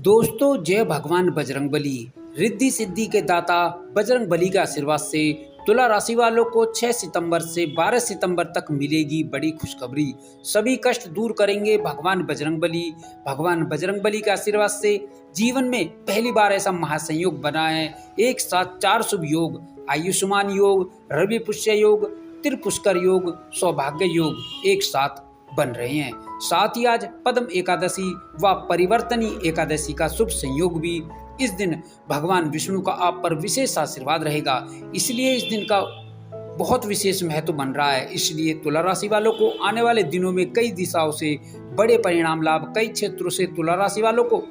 दोस्तों, जय भगवान बजरंगबली। रिद्धि सिद्धि के दाता बजरंगबली के आशीर्वाद से तुला राशि वालों को 6 सितंबर से 12 सितंबर तक मिलेगी बड़ी खुशखबरी। सभी कष्ट दूर करेंगे भगवान बजरंगबली। भगवान बजरंगबली के आशीर्वाद से जीवन में पहली बार ऐसा महासंयोग बना है। एक साथ 4 शुभ योग, आयुष्मान योग, रवि पुष्य योग, त्रिपुष्कर योग, सौभाग्य योग एक साथ बन रहे हैं। साथ ही आज पद्म एकादशी व परिवर्तनी एकादशी का शुभ संयोग भी। इस दिन भगवान विष्णु का आप पर विशेष आशीर्वाद रहेगा, इसलिए इस दिन का बहुत विशेष महत्व बन रहा है। इसलिए तुला राशि वालों को आने वाले दिनों में कई दिशाओं से बड़े परिणाम लाभ, कई क्षेत्रों से तुला राशि वालों को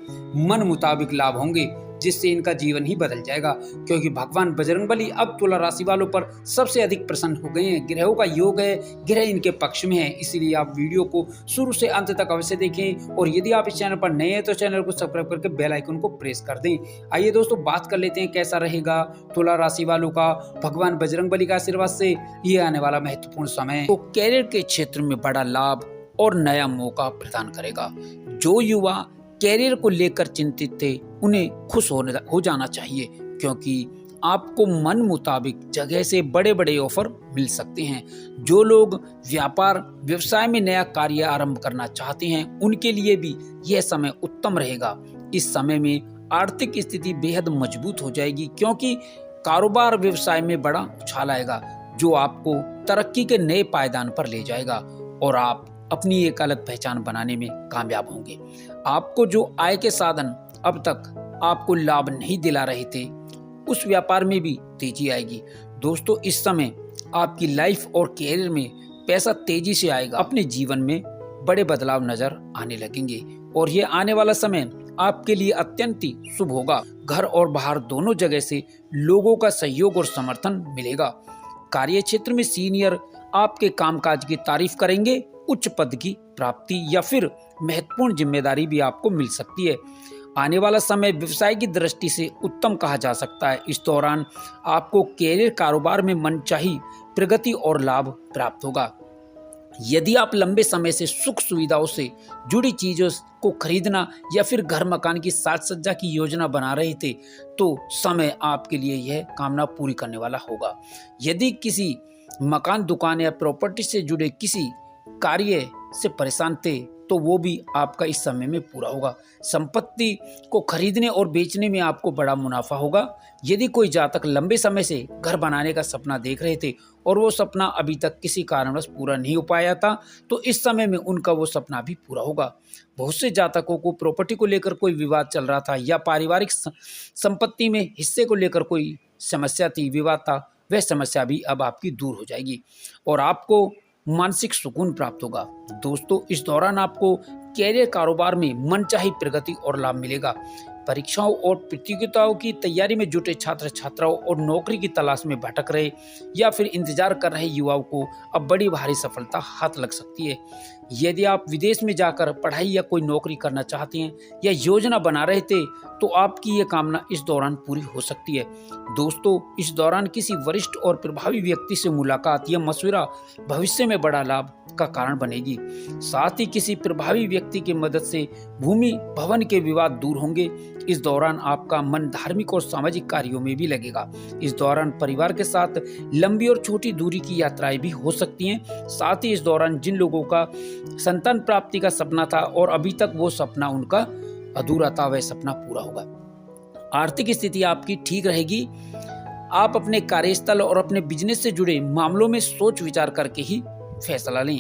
मन मुताबिक लाभ होंगे, जिससे इनका जीवन ही बदल जाएगा। क्योंकि भगवान बजरंगबली अब तुला राशि वालों पर सबसे अधिक प्रसन्न हो गए हैं। ग्रहों का योग है, ग्रह इनके पक्ष में है, इसीलिए आप वीडियो को शुरू से अंत तक अवश्य देखें। और यदि आप इस चैनल पर नए हैं तो चैनल को सब्सक्राइब करके बेल आइकन को प्रेस कर दें। आइए दोस्तों, बात कर लेते हैं कैसा रहेगा तुला राशि वालों का भगवान बजरंगबली का आशीर्वाद से ये आने वाला महत्वपूर्ण समय। तो कैरियर के क्षेत्र में बड़ा लाभ और नया मौका प्रदान करेगा। जो युवा कैरियर को लेकर चिंतित थे, उन्हें खुश हो जाना चाहिए, क्योंकि आपको मन मुताबिक जगह से बड़े बड़े ऑफर मिल सकते हैं। जो लोग व्यापार व्यवसाय में नया कार्य आरंभ करना चाहते हैं, उनके लिए भी यह समय उत्तम रहेगा। इस समय में आर्थिक स्थिति बेहद मजबूत हो जाएगी, क्योंकि कारोबार व्यवसाय में बड़ा उछाल आएगा, जो आपको तरक्की के नए पायदान पर ले जाएगा और आप अपनी एक अलग पहचान बनाने में कामयाब होंगे। आपको जो आय के साधन अब तक आपको लाभ नहीं दिला रहे थे, उस व्यापार में भी तेजी आएगी। दोस्तों, इस समय आपकी लाइफ और कैरियर में पैसा तेजी से आएगा। अपने जीवन में बड़े बदलाव नजर आने लगेंगे और ये आने वाला समय आपके लिए अत्यंत ही शुभ होगा। घर और बाहर दोनों जगह से लोगों का सहयोग और समर्थन मिलेगा। कार्य क्षेत्र में सीनियर आपके कामकाज की तारीफ करेंगे। उच्च पद की प्राप्ति या फिर महत्वपूर्ण जिम्मेदारी भी आपको मिल सकती है। आने वाला समय व्यवसाय की दृष्टि से उत्तम कहा जा सकता है। इस दौरान आपको कैरियर कारोबार में मनचाही प्रगति और लाभ प्राप्त होगा। यदि आप लंबे समय से सुख सुविधाओं से जुड़ी चीजों को खरीदना या फिर घर मकान की साज सज्जा की योजना बना रहे थे, तो समय आपके लिए यह कामना पूरी करने वाला होगा। यदि किसी मकान, दुकान या प्रॉपर्टी से जुड़े किसी कार्य से परेशान थे, तो वो भी आपका इस समय में पूरा होगा। संपत्ति को खरीदने और बेचने में आपको बड़ा मुनाफा होगा। यदि कोई जातक लंबे समय से घर बनाने का सपना देख रहे थे और वो सपना अभी तक किसी कारणवश पूरा नहीं हो पाया था, तो इस समय में उनका वो सपना भी पूरा होगा। बहुत से जातकों को प्रॉपर्टी को लेकर कोई विवाद चल रहा था या पारिवारिक संपत्ति में हिस्से को लेकर कोई समस्या थी, विवाद था, वह समस्या भी अब आपकी दूर हो जाएगी और आपको मानसिक सुकून प्राप्त होगा। दोस्तों, इस दौरान आपको कैरियर कारोबार में मनचाही प्रगति और लाभ मिलेगा। परीक्षाओं और प्रतियोगिताओं की तैयारी में जुटे छात्र छात्राओं और नौकरी की तलाश में भटक रहे या फिर इंतजार कर रहे युवाओं को अब बड़ी भारी सफलता हाथ लग सकती है। यदि आप विदेश में जाकर पढ़ाई या कोई नौकरी करना चाहते हैं या योजना बना रहे थे, तो आपकी ये कामना इस दौरान पूरी हो सकती है। दोस्तों, इस दौरान किसी वरिष्ठ और प्रभावी व्यक्ति से मुलाकात या मशवरा भविष्य में बड़ा लाभ का कारण बनेगी। साथ ही किसी प्रभावी व्यक्ति की मदद से भूमि भवन के विवाद दूर होंगे। इस दौरान आपका मन धार्मिक और सामाजिक कार्यों में भी लगेगा। इस दौरान परिवार के साथ लंबी और छोटी दूरी की यात्राएं भी हो सकती हैं। साथ ही इस दौरान जिन लोगों का संतान प्राप्ति का सपना था और अभी तक वो सपना उनका अधूरा था, वह सपना पूरा होगा। आर्थिक स्थिति आपकी ठीक रहेगी। आप अपने कार्यस्थल और अपने बिजनेस से जुड़े मामलों में सोच विचार करके ही फैसला लें।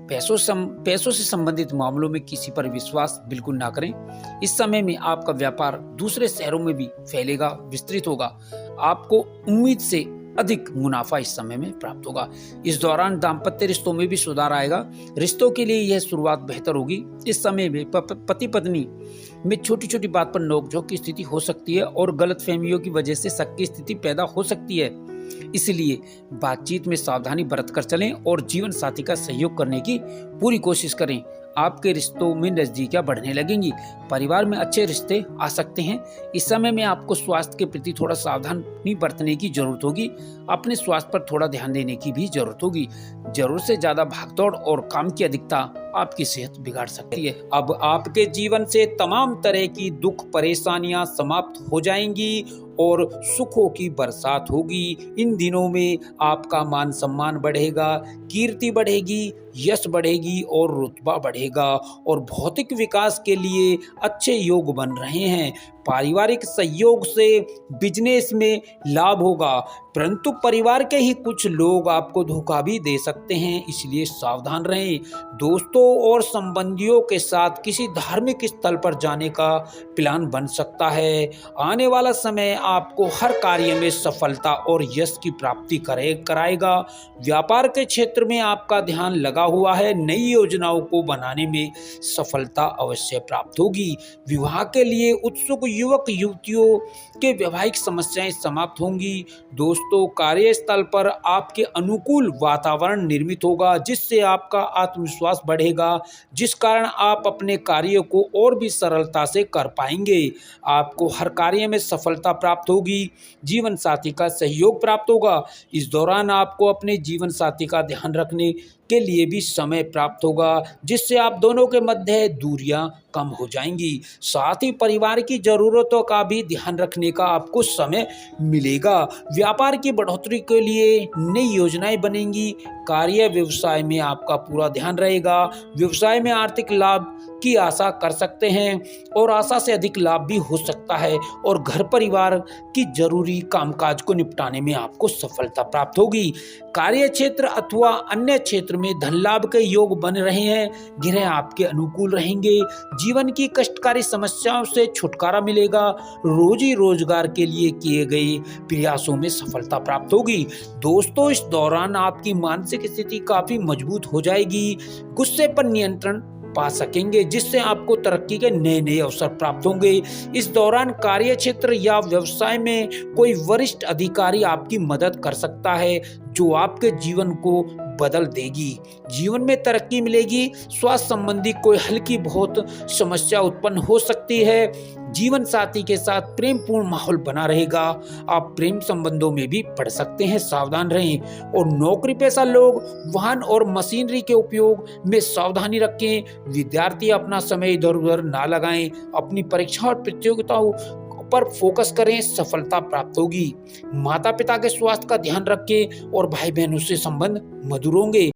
पैसों से संबंधित मामलों में किसी पर विश्वास बिल्कुल ना करें। इस समय में आपका व्यापार दूसरे शहरों में भी फैलेगा, विस्तृत होगा। आपको उम्मीद से अधिक मुनाफा इस समय में प्राप्त होगा। इस दौरान दाम्पत्य रिश्तों में भी सुधार आएगा। रिश्तों के लिए यह शुरुआत बेहतर होगी। इस समय में पति पत्नी में छोटी छोटी बात पर नोकझोंक की स्थिति हो सकती है और गलतफहमियों की वजह से शक की स्थिति पैदा हो सकती है। इसलिए बातचीत में सावधानी बरतकर चलें और जीवन साथी का सहयोग करने की पूरी कोशिश करें। आपके रिश्तों में नजदीकियां बढ़ने लगेंगी। परिवार में अच्छे रिश्ते आ सकते हैं। इस समय में आपको स्वास्थ्य के प्रति थोड़ा सावधानी बरतने की जरूरत होगी। अपने स्वास्थ्य पर थोड़ा ध्यान देने की भी जरूरत होगी। जरूरत से ज्यादा भागदौड़ और काम की अधिकता आपकी सेहत बिगाड़ सकती है। अब आपके जीवन से तमाम तरह की दुख परेशानियां समाप्त हो जाएंगी और सुखों की बरसात होगी। इन दिनों में आपका मान सम्मान बढ़ेगा, कीर्ति बढ़ेगी, यश बढ़ेगी और रुतबा बढ़ेगा और भौतिक विकास के लिए अच्छे योग बन रहे हैं। पारिवारिक सहयोग से बिजनेस में लाभ होगा, परंतु परिवार के ही कुछ लोग आपको धोखा भी दे सकते हैं, इसलिए सावधान रहें। दोस्तों और संबंधियों के साथ किसी धार्मिक स्थल पर जाने का प्लान बन सकता है। आने वाला समय आपको हर कार्य में सफलता और यश की प्राप्ति कराएगा। व्यापार के क्षेत्र में आपका ध्यान लगा हुआ है, नई योजनाओं को बनाने में सफलता अवश्य प्राप्त होगी। विवाह के लिए उत्सुक युवक युवतियों के वैवाहिक समस्याएं समाप्त होंगी। दोस्तों, कार्यस्थल पर आपके अनुकूल वातावरण निर्मित होगा, जिससे आपका आत्मविश्वास बढ़ेगा, जिस कारण आप अपने कार्य को और भी सरलता से कर पाएंगे। आपको हर कार्य में सफलता प्राप्त होगी, जीवन साथी का सहयोग प्राप्त होगा। इस दौरान आपको अपने जीवन साथी का ध्यान रखने के लिए भी समय प्राप्त होगा, जिससे आप दोनों के मध्य दूरियां कम हो जाएंगी। साथ ही परिवार की जरूरतों का भी ध्यान रखने का आपको समय मिलेगा। व्यापार की बढ़ोतरी के लिए नई योजनाएं बनेंगी। कार्य व्यवसाय में आपका पूरा ध्यान रहेगा। व्यवसाय में आर्थिक लाभ की आशा कर सकते हैं और आशा से अधिक लाभ भी हो सकता है और घर परिवार की जरूरी कामकाज को निपटाने में आपको सफलता प्राप्त होगी। कार्य क्षेत्र अथवा अन्य क्षेत्र में धन लाभ के योग बन रहे हैं। ग्रह आपके अनुकूल रहेंगे। जीवन की कष्टकारी समस्याओं से छुटकारा मिलेगा। रोजी रोजगार के लिए किए गए प्रयासों में सफलता प्राप्त होगी। दोस्तों, इस दौरान आपकी मानसिक स्थिति काफी मजबूत हो जाएगी। गुस्से पर नियंत्रण पा सकेंगे, जिससे आपको तरक्की के नए नए अवसर प्राप्त होंगे। इस दौरान कार्य क्षेत्र या व्यवसाय में कोई वरिष्ठ अधिकारी आपकी मदद कर सकता है, जो आपके जीवन को बदल देगी। जीवन में तरक्की मिलेगी। स्वास्थ्य संबंधी कोई हल्की बहुत समस्या उत्पन्न हो सकती है। जीवन साथी के साथ प्रेम पूर्ण माहौल बना रहेगा। आप प्रेम संबंधों में भी पड़ सकते हैं, सावधान रहें। और नौकरी पेशा लोग वाहन और मशीनरी के उपयोग में सावधानी रखें। विद्यार्थी अपना समय इधर उधर ना लगाएं। अपनी परीक्षा और प्रतियोगिताओं पर फोकस करें, सफलता प्राप्त होगी। माता पिता के स्वास्थ्य का ध्यान रखें और भाई बहनों से संबंध मधुर होंगे।